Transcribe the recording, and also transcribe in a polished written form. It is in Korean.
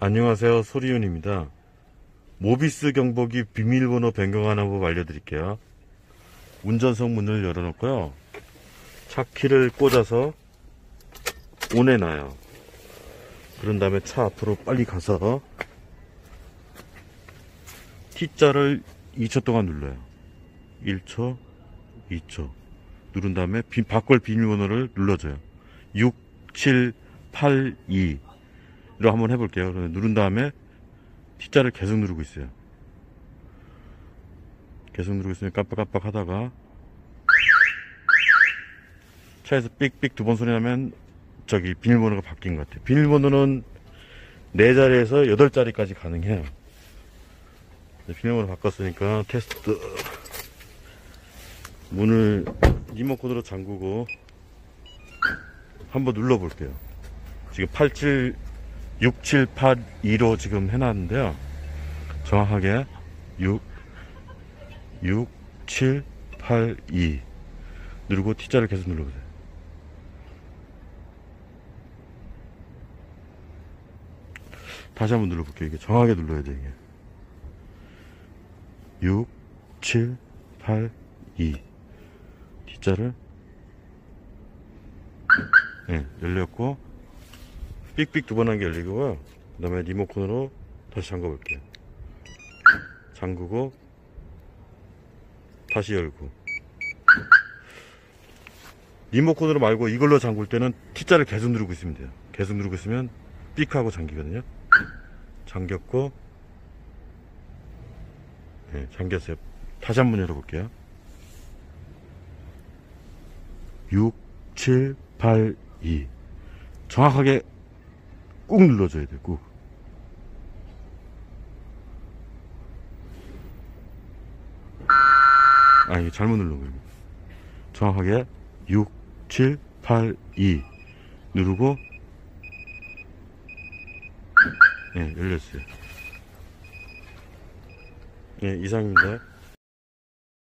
안녕하세요, 소리윤입니다. 모비스 경보기 비밀번호 변경하는 법 알려드릴게요. 운전석 문을 열어놓고요, 차 키를 꽂아서 온에 놔요. 그런 다음에 차 앞으로 빨리 가서 T자를 2초 동안 눌러요. 1초, 2초 누른 다음에 바꿀 비밀번호를 눌러줘요. 6782로 한번 해볼게요. 누른 다음에 T자를 계속 누르고 있어요. 계속 누르고 있으면 깜빡깜빡 하다가 차에서 삑삑 두 번 소리 나면 저기 비밀번호가 바뀐 것 같아요. 비밀번호는 4자리에서 8자리까지 가능해요. 비밀번호 바꿨으니까 테스트. 문을 리모컨으로 잠그고 한번 눌러볼게요. 지금 6782로 지금 해놨는데요. 정확하게 6782 누르고 T자를 계속 눌러보세요. 다시 한번 눌러볼게요. 이게 정확하게 눌러야 돼요. 이게 6782 T자를 열렸고 삑삑 두 번 한 게 열리고요. 그 다음에 리모컨으로 다시 잠궈 볼게요. 잠그고 다시 열고. 리모컨으로 말고 이걸로 잠글 때는 T자를 계속 누르고 있으면 돼요. 계속 누르고 있으면 삑 하고 잠기거든요. 잠겼고, 잠겼어요. 다시 한번 열어볼게요. 6782 정확하게 꾹 눌러줘야 돼요. 꾹. 이거 잘못 누른 거예요. 정확하게 6782 누르고 열렸어요. 이상입니다.